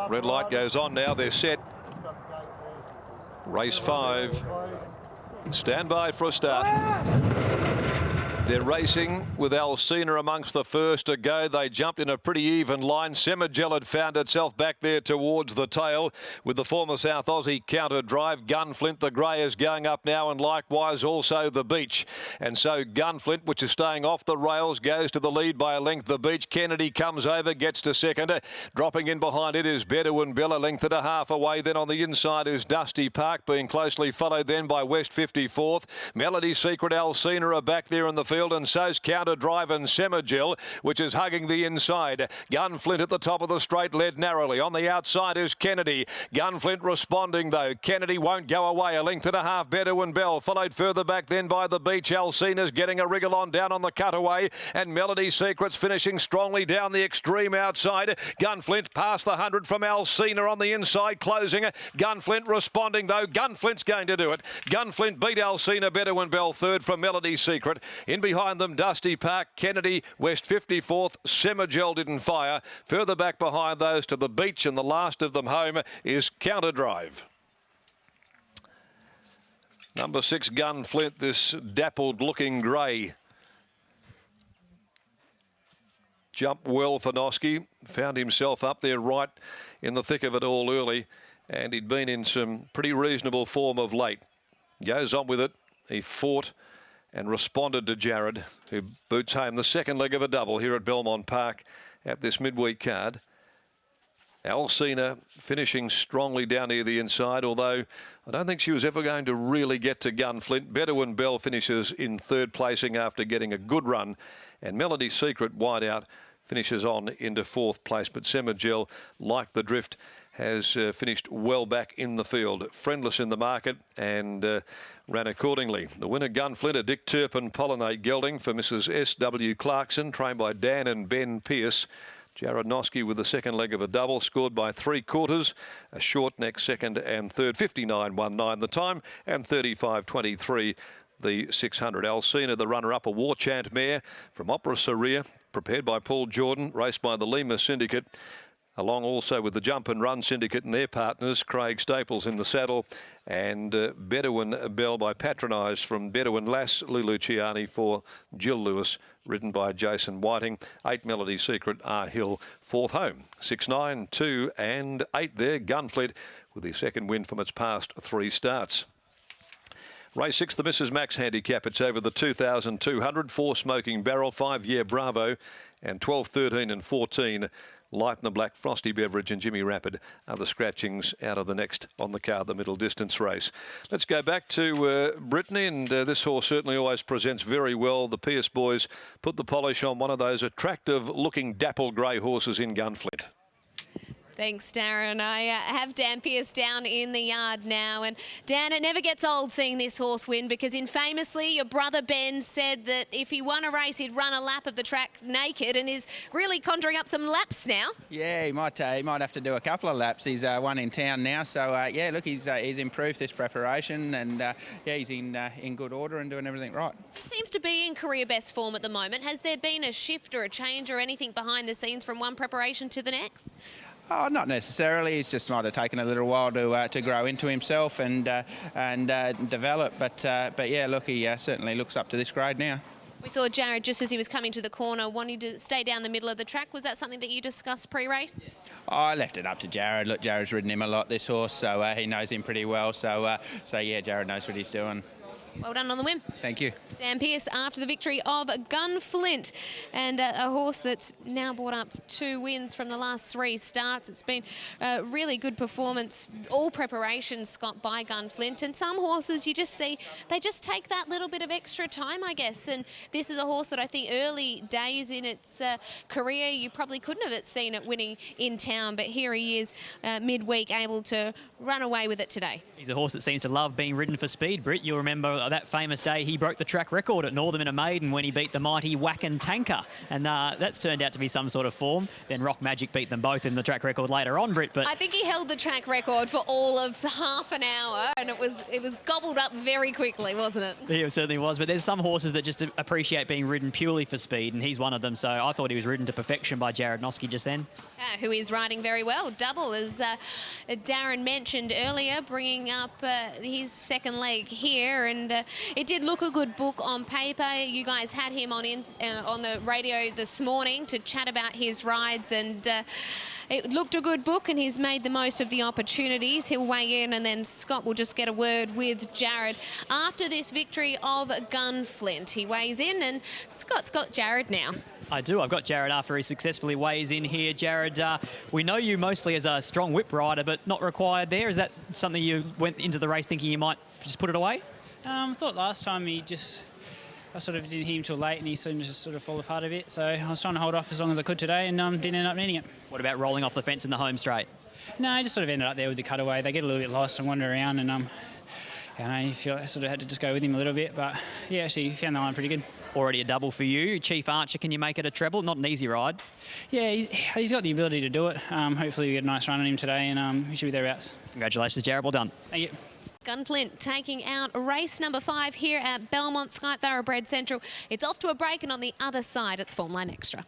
Red light goes on now. They're set. Race 5. Stand by for a start. They're racing with Alcina amongst the first to go. They jumped in a pretty even line. Semigel had found itself back there towards the tail with the former South Aussie counter drive. Gunflint, the grey, is going up now, and likewise also the Beach. And so Gunflint, which is staying off the rails, goes to the lead by a length. The Beach. Kennedy comes over, gets to second. Dropping in behind it is Bedouin Bill, a length and a half away. Then on the inside is Dusty Park, being closely followed then by West 54th. Melody Secret, Alcina are back there in the field, and so's Counter Drive and Semigel, which is hugging the inside. Gunflint at the top of the straight, led narrowly. On the outside is Kennedy. Gunflint responding though. Kennedy won't go away. A length and a half, Bedouin Bell, followed further back then by the Beach. Alcina's getting a wriggle on down on the cutaway, and Melody Secret's finishing strongly down the extreme outside. Gunflint past the 100 from Alcina on the inside, closing. Gunflint responding though. Gunflint's going to do it. Gunflint beat Alcina. Bedouin Bell third from Melody Secret. In behind them, Dusty Park, Kennedy, West 54th. Semigel didn't fire. Further back behind those to the Beach, and the last of them home is Counter Drive. Number 6, Gunflint, this dappled-looking grey. Jumped well for Noski. Found himself up there right in the thick of it all early, and he'd been in some pretty reasonable form of late. Goes on with it. He fought and responded to Jared, who boots home the second leg of a double here at Belmont Park at this midweek card. Alcina finishing strongly down near the inside, although I don't think she was ever going to really get to Gunflint. Bedouin Bell finishes in third placing after getting a good run, and Melody Secret wide out finishes on into fourth place. But Semigel, like the drift, has finished well back in the field. Friendless in the market and ran accordingly. The winner, Gunflint, Dick Turpin, Pollinate gelding for Mrs. S.W. Clarkson, trained by Dan and Ben Pearce. Jared Noski with the second leg of a double, scored by 3/4. A short neck second and third, 59.19 the time, and 35.23 the 600. Alcina, the runner-up, a War Chant mare from Opera Saria, prepared by Paul Jordan, raced by the Lima Syndicate, along also with the Jump and Run Syndicate and their partners, Craig Staples in the saddle, and Bedouin Bell by Patronise from Bedouin Lass, Lulu Ciani for Jill Lewis, ridden by Jason Whiting. 8, Melody Secret, R Hill, fourth home. 6, 9, 2 and 8 there. Gunflint with the second win from its past 3 starts. Race 6, the Mrs. Max handicap. It's over the 2,200. 4 Smoking Barrel, 5 Year Bravo, and 12, 13 and 14. Light in the Black, Frosty Beverage and Jimmy Rapid are the scratchings out of the next on the card, the middle distance race. Let's go back to Brittany, and this horse certainly always presents very well. The Pierce boys put the polish on one of those attractive looking dapple grey horses in Gunflint. Thanks, Darren. I have Dan Pearce down in the yard now. And Dan, it never gets old seeing this horse win, because infamously your brother Ben said that if he won a race, he'd run a lap of the track naked, and is really conjuring up some laps now. Yeah, he might have to do a couple of laps. He's one in town now. So, yeah, look, he's improved this preparation, and, yeah, he's in good order and doing everything right. He seems to be in career best form at the moment. Has there been a shift or a change or anything behind the scenes from one preparation to the next? Oh, not necessarily. He's just might have taken a little while to grow into himself and develop. But yeah, look, he certainly looks up to this grade now. We saw Jared just as he was coming to the corner wanting to stay down the middle of the track. Was that something that you discussed pre-race? Oh, I left it up to Jared. Look, Jared's ridden him a lot, this horse, so he knows him pretty well. So yeah, Jared knows what he's doing. Well done on the win. Thank you. Dan Pearce after the victory of Gunflint, and a horse that's now brought up 2 wins from the last 3 starts. It's been a really good performance, all preparations, Scott, by Gunflint. And some horses you just see, they just take that little bit of extra time, I guess. And this is a horse that I think early days in its career, you probably couldn't have seen it winning in town. But here he is midweek, able to run away with it today. He's a horse that seems to love being ridden for speed, Britt. You'll remember that famous day he broke the track record at Northam in a maiden when he beat the mighty Wacken Tanker, and that's turned out to be some sort of form. Then Rock Magic beat them both in the track record later on, Britt. But I think he held the track record for all of half an hour, and it was gobbled up very quickly, wasn't it? It certainly was. But there's some horses that just appreciate being ridden purely for speed, and he's one of them. So I thought he was ridden to perfection by Jared Noske just then. Who is riding very well. Double, as Darren mentioned earlier, bringing up his second leg here, and it did look a good book on paper. You guys had him on the radio this morning to chat about his rides, and it looked a good book, and he's made the most of the opportunities. He'll weigh in, and then Scott will just get a word with Jared after this victory of Gunflint. He weighs in, and Scott's got Jared now. I do. I've got Jared after he successfully weighs in here. Jared, we know you mostly as a strong whip rider, but not required there. Is that something you went into the race thinking you might just put it away? I thought last time I sort of didn't hit him till late, and he seemed to just sort of fall apart a bit. So I was trying to hold off as long as I could today, and didn't end up needing it. What about rolling off the fence in the home straight? No, I just sort of ended up there with the cutaway. They get a little bit lost and wander around, and I feel I sort of had to just go with him a little bit. But yeah, actually found the line pretty good. Already a double for you. Chief Archer, can you make it a treble? Not an easy ride. Yeah, he's got the ability to do it. Hopefully we get a nice run on him today, and he should be thereabouts. Congratulations, Jared. Well done. Thank you. Gunflint taking out race number 5 here at Belmont Sky Thoroughbred Central. It's off to a break, and on the other side, it's Formline Extra.